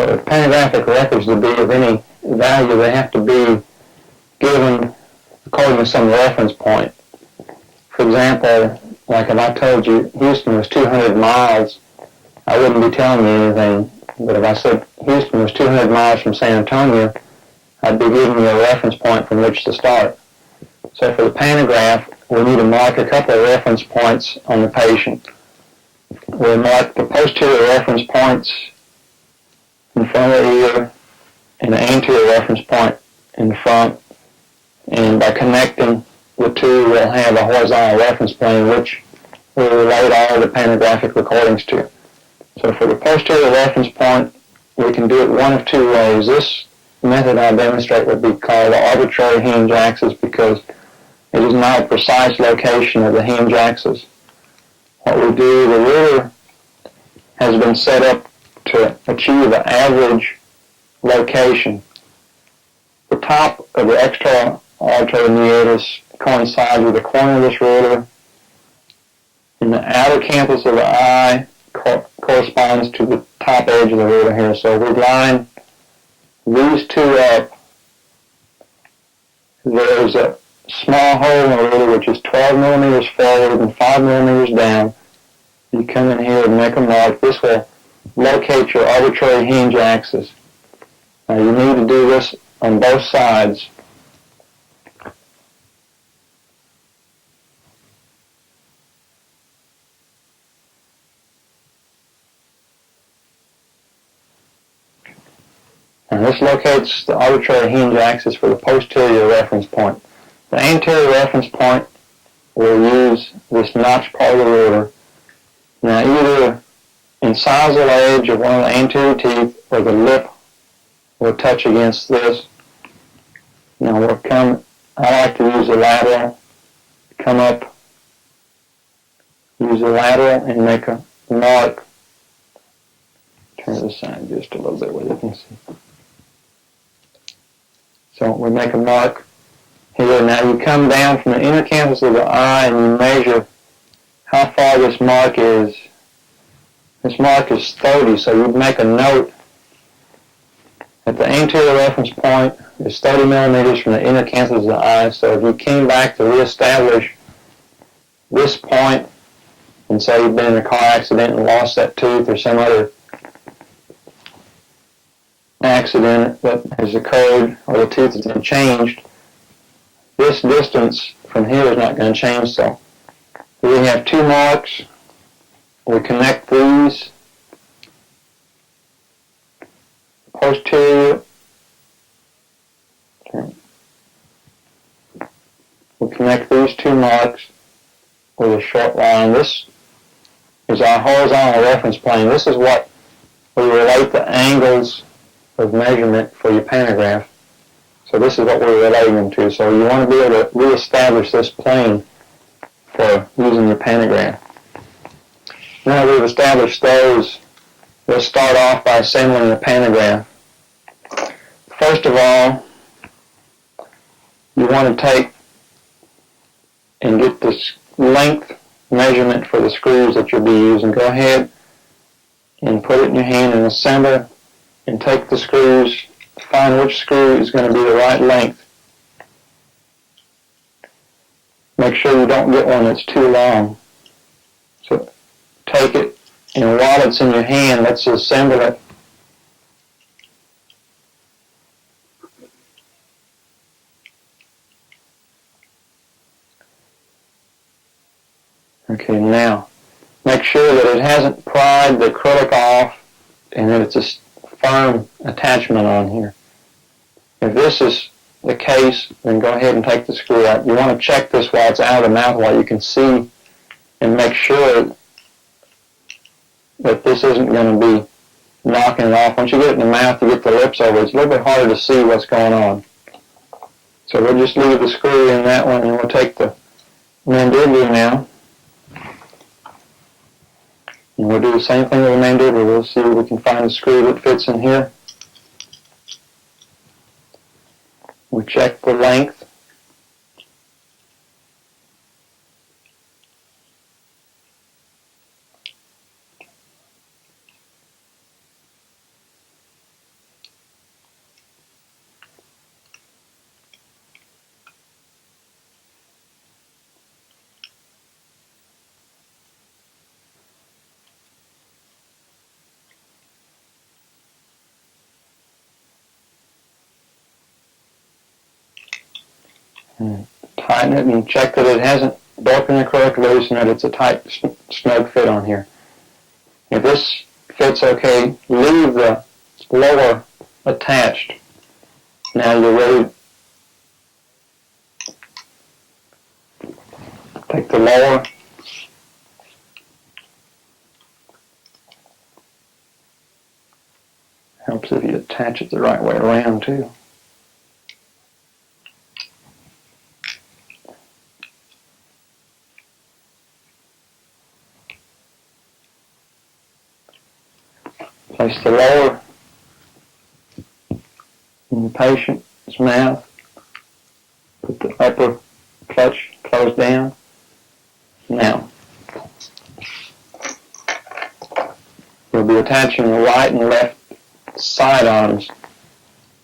For pantographic records to be of any value, they have to be given according to some reference point. For example, like if I told you Houston was 200 miles, I wouldn't be telling you anything. But if I said Houston was 200 miles from San Antonio, I'd be giving you a reference point from which to start. So for the pantograph, we need to mark a couple of reference points on the patient. We'll mark the posterior reference points in front of the ear and the anterior reference point in the front. And by connecting the two, we'll have a horizontal reference plane which we'll relate all the pantographic recordings to. So for the posterior reference point, we can do it one of two ways. This method I demonstrate would be called the arbitrary hinge axis because it is not a precise location of the hinge axis. What we do, the ruler has been set up to achieve the average location. The top of the external auditory meatus coincides with the corner of this ruler, and the outer campus of the eye corresponds to the top edge of the ruler here. So we line these two up. There's a small hole in the ruler which is 12 millimeters forward and 5 millimeters down. You come in here and make a mark. This will locate your arbitrary hinge axis. Now you need to do this on both sides. And this locates the arbitrary hinge axis for the posterior reference point. The anterior reference point will use this notch part of the ruler. Now either incisal edge of one of the anterior teeth or the lip will touch against this. Now I like to use the lateral, come up, use the lateral and make a mark. Turn this side just a little bit where you can see. So we make a mark here. Now you come down from the inner campus of the eye and you measure how far this mark is. This mark is 30, so you'd make a note at the anterior reference point is 30 millimeters from the inner campus of the eye. So if you came back to reestablish this point and say you've been in a car accident and lost that tooth or some other accident that has occurred or the tooth has been changed, this distance from here is not going to change. So we have two marks. We connect these. Posterior. We connect these two marks with a short line. This is our horizontal reference plane. This is what we relate the angles of measurement for your pantograph. So this is what we're relating them to. So you want to be able to reestablish this plane for using your pantograph. Now that we've established those, we'll start off by assembling the pantograph. First of all, you want to take and get this length measurement for the screws that you'll be using. Go ahead and put it in your hand and assemble and take the screws, find which screw is going to be the right length. Make sure you don't get one that's too long. So take it, and while it's in your hand, let's assemble it. Okay, now make sure that it hasn't pried the acrylic off and that it's a firm attachment on here. If this is the case, then go ahead and take the screw out. You want to check this while it's out of the mouth while you can see and make sure that this isn't going to be knocking it off. Once you get it in the mouth, you get the lips over, it's a little bit harder to see what's going on. So we'll just leave the screw in that one and we'll take the mandibular now. And we'll do the same thing with the mandibular. We'll see if we can find a screw that fits in here. We check the length. And tighten it and check that it hasn't broken the correct loose and that it's a tight, snug fit on here. If this fits okay, leave the lower attached. Now you're ready. Take the lower, helps if you attach it the right way around too. Place the lower in the patient's mouth. Put the upper clutch closed down. Now, we'll be attaching the right and left side arms.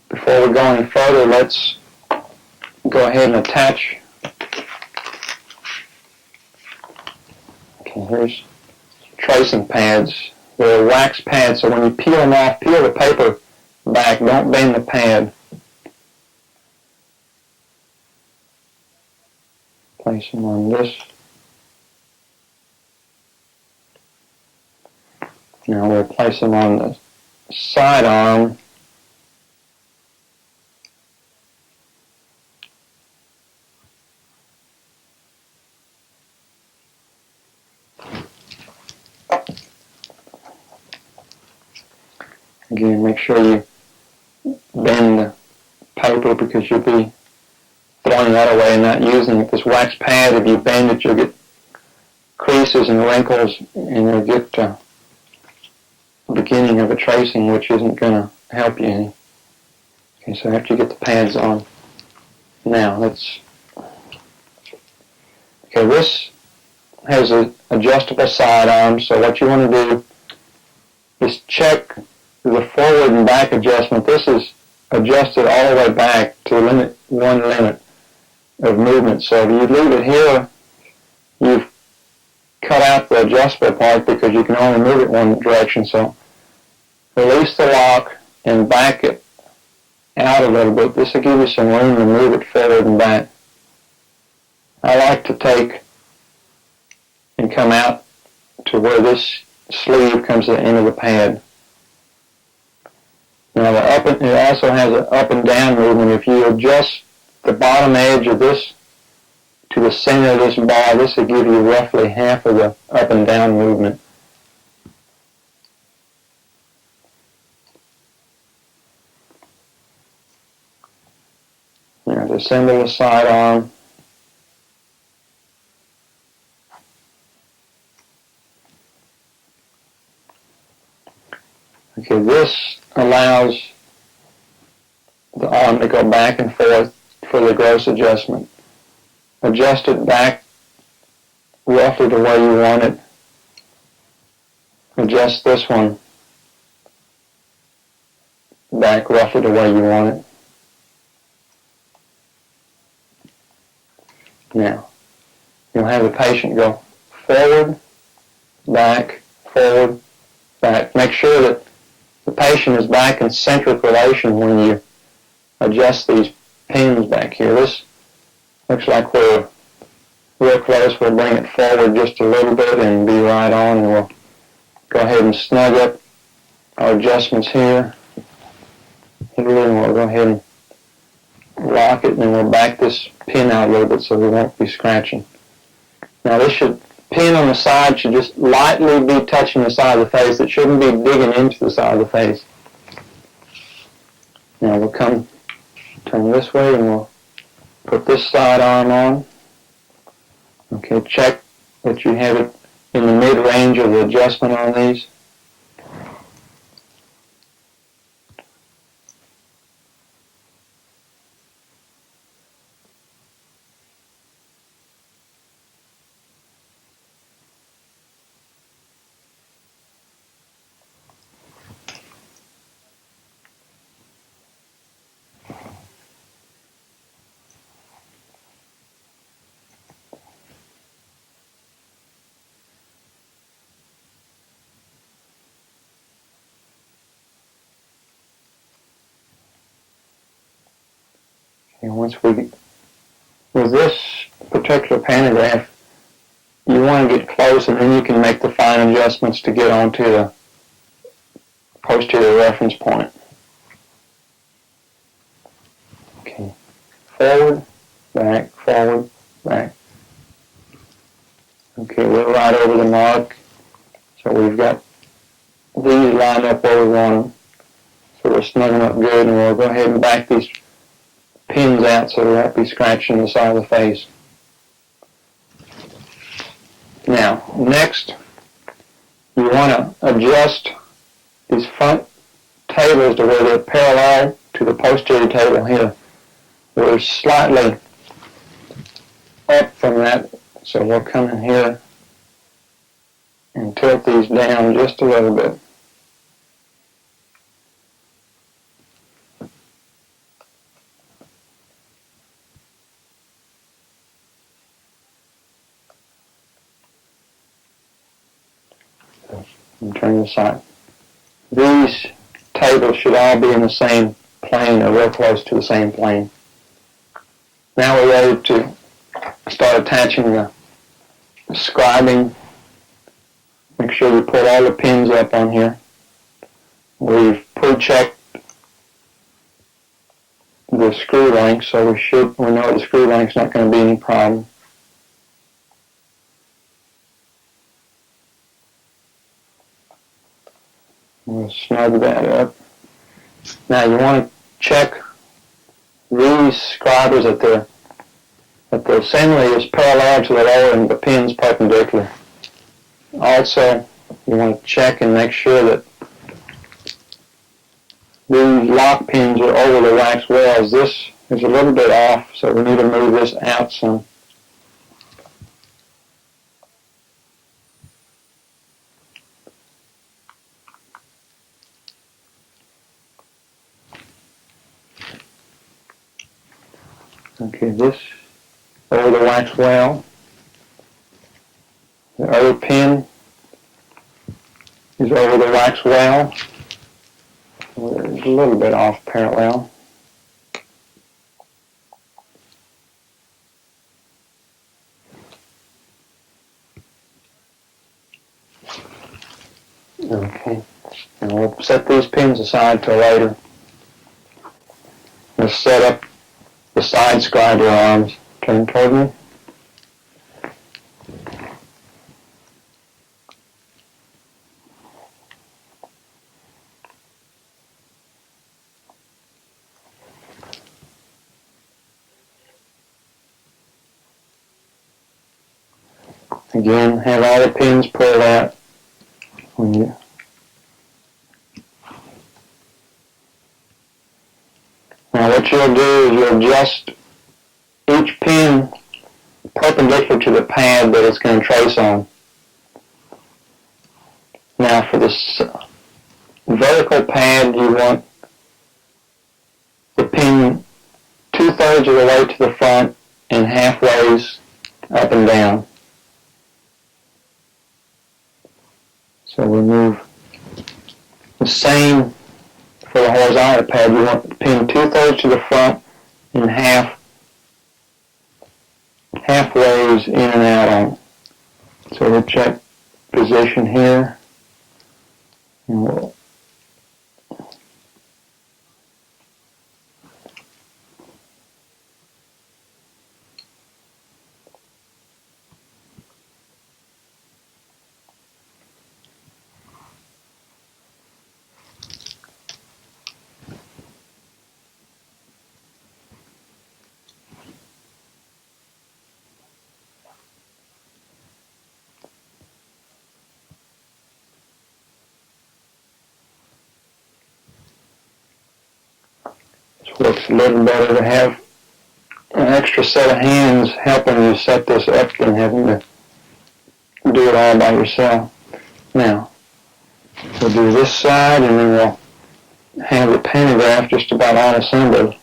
Before we go any further, let's go ahead and attach. Okay, here's tracing pads. They're wax pads, so when you peel them off, peel the paper back. Don't bend the pad. Place them on this. Now we'll place them on the side arm. Again, make sure you bend the paper because you'll be throwing that away and not using it. This wax pad, if you bend it, you'll get creases and wrinkles and you'll get the beginning of a tracing, which isn't going to help you any. Okay, so after you get the pads on, now let's... Okay, this has an adjustable side arm, so what you want to do is check the forward and back adjustment. This is adjusted all the way back to one limit of movement. So if you leave it here, you've cut out the adjustable part because you can only move it one direction. So release the lock and back it out a little bit. This will give you some room to move it forward and back. I like to take and come out to where this sleeve comes to the end of the pad. Now it also has an up and down movement. If you adjust the bottom edge of this to the center of this bar, this will give you roughly half of the up and down movement. Now to assemble the side arm. Okay, this allows the arm to go back and forth for the gross adjustment. Adjust it back roughly to where you want it. Adjust this one back roughly to where you want it. Now, you'll have the patient go forward, back, forward, back. Make sure that the patient is back in centric relation when you adjust these pins back here. This looks like we're real close. We'll bring it forward just a little bit and be right on, and we'll go ahead and snug up our adjustments here. And we'll go ahead and lock it, and then we'll back this pin out a little bit so we won't be scratching. Now this pin on the side should just lightly be touching the side of the face. It shouldn't be digging into the side of the face. Now we'll turn this way and we'll put this side arm on. Okay, check that you have it in the mid-range of the adjustment on these. And once we with this particular pantograph, you want to get close, and then you can make the fine adjustments to get onto the posterior reference point. Okay, forward, back, forward, back. Okay, we're right over the mark, so we've got these lined up where we want them. So we're snug them up good, and we'll go ahead and back these pins out so they won't be scratching the side of the face. Now, next, you want to adjust these front tables to where they're parallel to the posterior table here. We're slightly up from that, so we'll come in here and tilt these down just a little bit. And turn the side. These tables should all be in the same plane or real close to the same plane. Now we're ready to start attaching the scribing. Make sure you put all the pins up on here. We've pre-checked the screw length, so we know the screw length's not going to be any problem. We'll snug that up. Now you want to check these scribers that the assembly is parallel to the lower and the pin's perpendicular. Also, you want to check and make sure that these lock pins are over the wax wells. This is a little bit off, so we need to move this out some. Okay, this over the wax well. The other pin is over the wax well. It's a little bit off parallel. Okay, and we'll set these pins aside till later. We'll set up the side scriber arms. Turn toward me. Again, have all the pins pulled out when you Now what you'll do is you'll adjust each pin perpendicular to the pad that it's going to trace on. Now for this vertical pad, you want the pin 2/3 of the way to the front and halfways up and down. So we move the same for the horizontal pad. You want the pin 2/3 to the front and halfways in and out on. So we'll check position here. And we'll works a little better to have an extra set of hands helping you set this up than having to do it all by yourself. Now, we'll do this side and then we'll have the pantograph just about all assembled.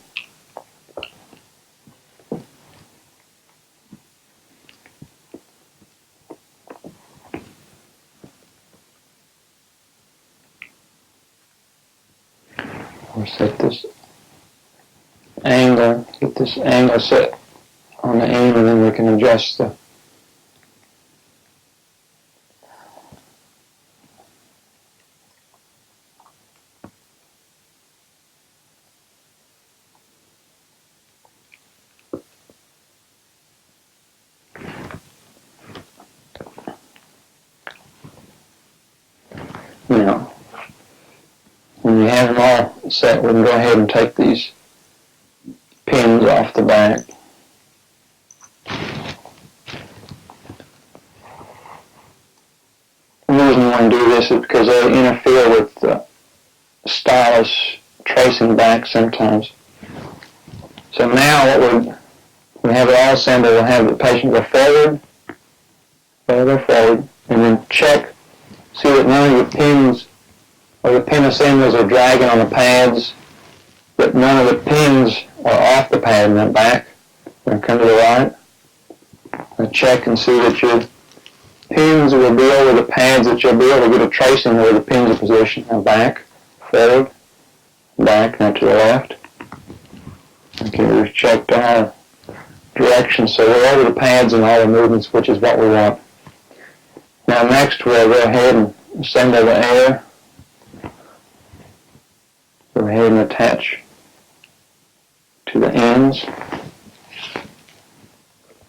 We'll set this angle, get this angle set on the end, and then we can adjust the now. When you have them all set, we can go ahead and take these pins off the back. The reason you want to do this is because they interfere with the stylus tracing back sometimes. So now what we have it all assembled, we'll have the patient go forward, and then check, see that none of the pins or the pin assemblies are dragging on the pads, but none of the pins are off the pad in the back. We're going to come to the right and check and see that your pins will be over the pads, that you'll be able to get a tracing where the pins are positioned. Now back, forward, back, now to the left. Okay, we've checked all directions, so we're over the pads and all the movements, which is what we want. Now next we'll go ahead and assemble the air. Go ahead and attach to the ends.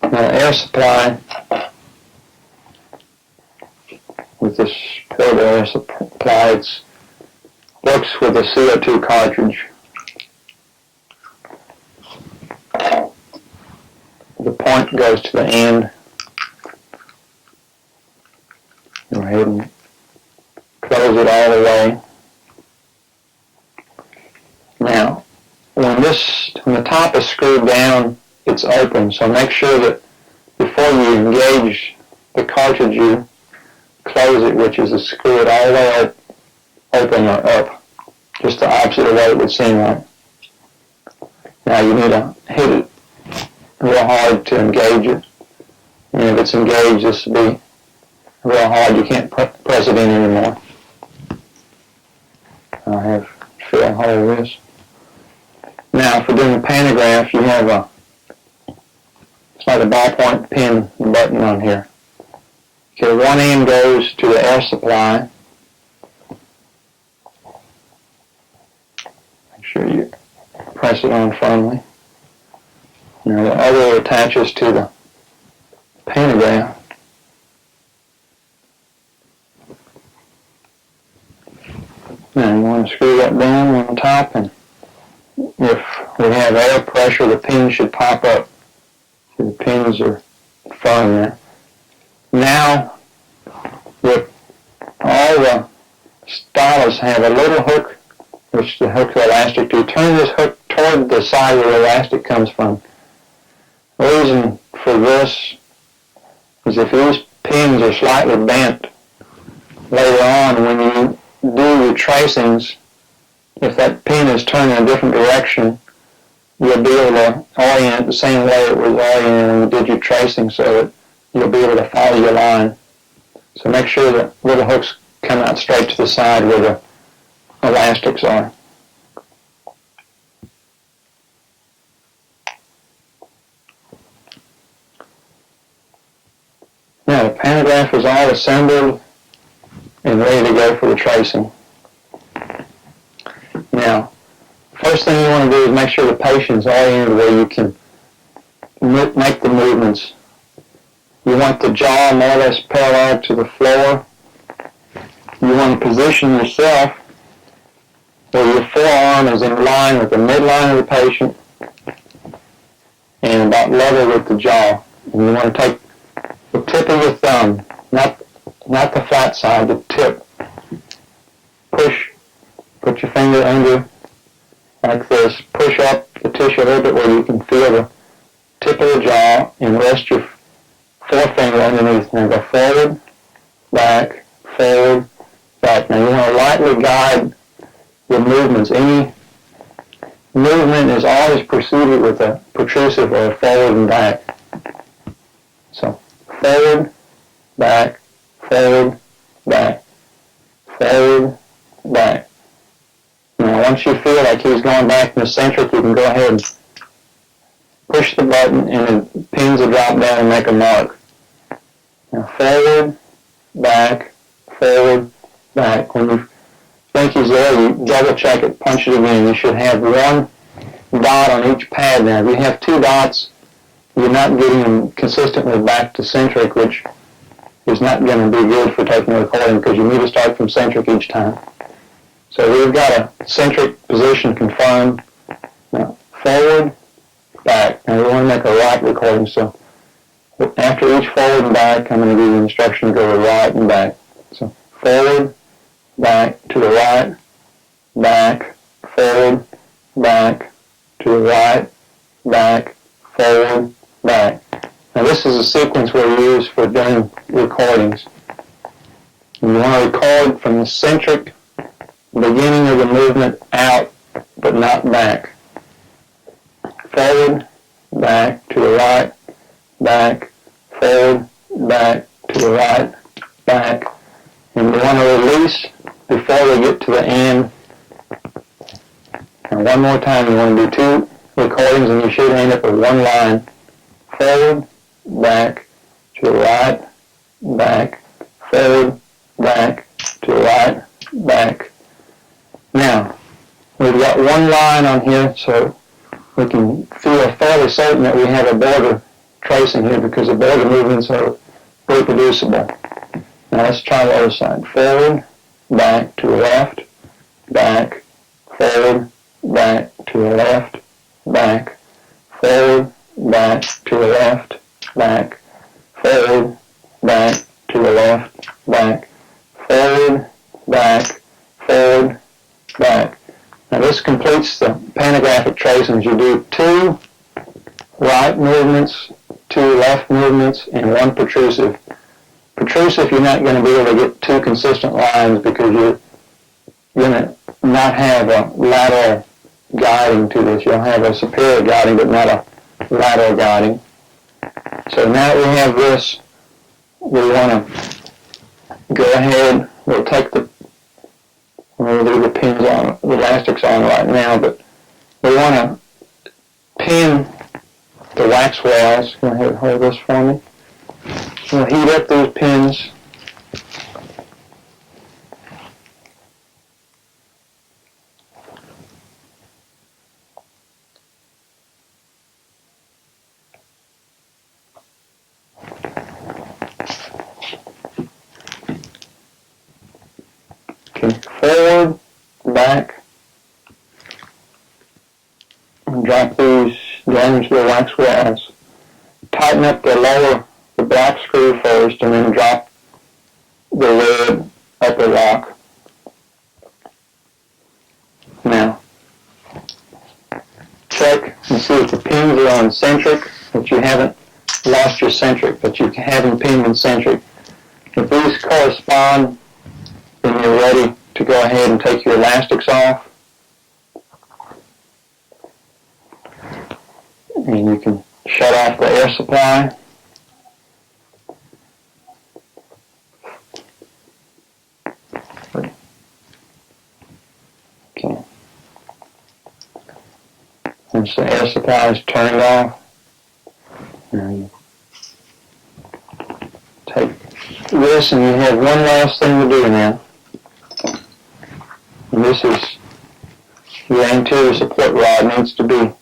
Now the air supply, with this portable air supply, it works with a CO2 cartridge. The point goes to the end. Go ahead and close it all the way. Now, when the top is screwed down, it's open, so make sure that before you engage the cartridge, you close it, which is to screw it all the way open or up, just the opposite of what it would seem like. Now you need to hit it real hard to engage it, and if it's engaged, this will be real hard. You can't press it in anymore. I have feel hold of this. Now, for doing the pantograph, you have it's like a ballpoint pen button on here. Okay, one end goes to the air supply. Make sure you press it on firmly. Now the other attaches to the pantograph. Now you want to screw that down on top, and if we have air pressure, the pins should pop up. So the pins are firm there. Now, with all the stylus have a little hook, which the hook the elastic to. Turn this hook toward the side where the elastic comes from. The reason for this is if these pins are slightly bent later on, when you do your tracings, if that pin is turned in a different direction, you'll be able to orient the same way it was oriented when you did your tracing, so that you'll be able to follow your line. So make sure that little hooks come out straight to the side where the elastics are. Now the pantograph is all assembled and ready to go for the tracing. Now, first thing you want to do is make sure the patient's oriented where you can make the movements. You want the jaw more or less parallel to the floor. You want to position yourself where your forearm is in line with the midline of the patient and about level with the jaw. And you want to take the tip of your thumb, not the flat side, the tip. Push, put your finger under like this. Push up the tissue a little bit where you can feel the tip of the jaw, and rest your forefinger underneath. Now go forward, back, forward, back. Now you want to lightly guide your movements. Any movement is always preceded with a protrusive or a forward and back. So forward, back, forward, back, forward, back. Now once you feel like he's going back in the eccentric, you can go ahead and push the button and it pins will drop down and make a mark. Now forward, back, forward, back. When you think he's there, you double check it, punch it again. You should have one dot on each pad now. If you have two dots, you're not getting them consistently back to centric, which is not going to be good for taking a recording because you need to start from centric each time. So we've got a centric position confirmed. Now forward, back. Now we want to make a right recording, so after each forward and back, I'm going to give you the instruction to go to right and back. So forward, back, to the right, back, forward, back, to the right, back, forward, back. Now this is a sequence we use for doing recordings. You want to record from the centric beginning of the movement out, but not back. Forward, back, to the right, back, forward, back, to the right, back. And we want to release before we get to the end. And one more time, you want to do two recordings and you should end up with one line. Forward, back, to the right, back, forward, back, to the right, back. Now, we've got one line on here, so we can feel fairly certain that we have a border tracing here because the border movements are reproducible. Now let's try the other side. Forward, back, to the left, back, forward, back, to the left, back, forward, back, to the left, back, forward, back, to the left, back, forward, back, forward, back. Now this completes the pantographic tracings. You do two right movements, two left movements, and one protrusive. Protrusive, you're not going to be able to get two consistent lines because you're going to not have a lateral guiding to this. You'll have a superior guiding, but not a lateral guiding. So now that we have this, we want to go ahead, we'll take the, we'll leave the pins on, the elastics on right now, but we want to pin the wax wells. Go ahead and hold this for me. We'll heat up those pins. Okay, forward, back, and drop these down into the wax wells. Tighten up the black screw first, and then drop the red upper lock. Now, check and see if the pins are on centric, that you haven't lost your centric, that you haven't pinned in centric. If these correspond, then you're ready to go ahead and take your elastics off. And you can shut off the air supply. Okay. Once the air supply is turned off, and take this, and you have one last thing to do now. And this is your anterior support rod needs to be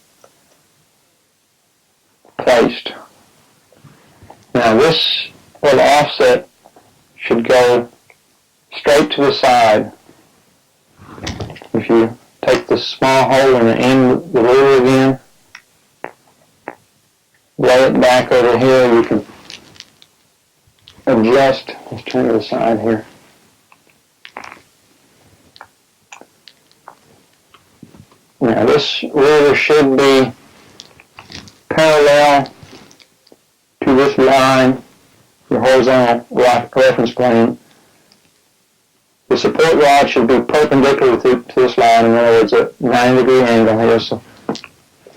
placed. Now this little offset should go straight to the side. If you take the small hole in the end of the ruler again, lay it back over here, you can adjust. Let's turn to the side here. Now this ruler should be parallel to this line, the horizontal reference plane. The support rod should be perpendicular to this line, in other words, a 90-degree angle here. So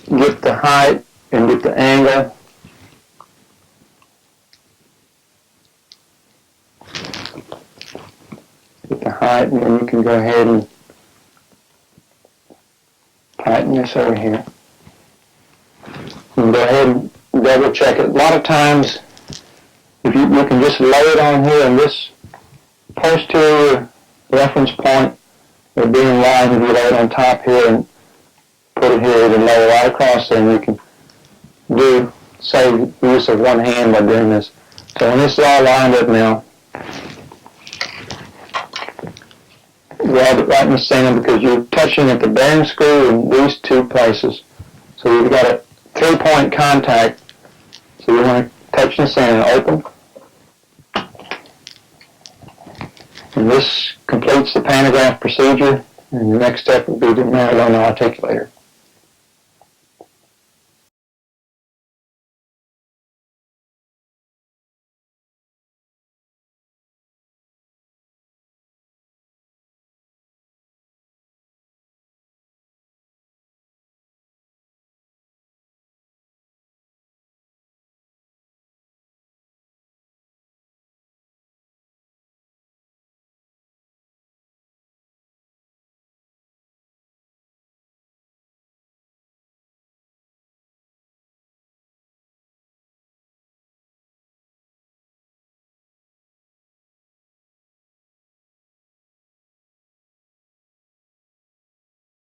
get the height and get the angle. Get the height, and then you can go ahead and tighten this over here. You can go ahead double check it. A lot of times, if you can just lay it on here, and this posterior reference point would be in line. If you lay it on top here and put it here, it'll lay right across there, and you can save the use of one hand by doing this. So when this is all lined up now, weld it right in the center because you're touching at the bearing screw in these two places. So you've got a 3-point contact. So you want to touch in the center and open. And this completes the pantograph procedure. And the next step would be to mount it on the articulator.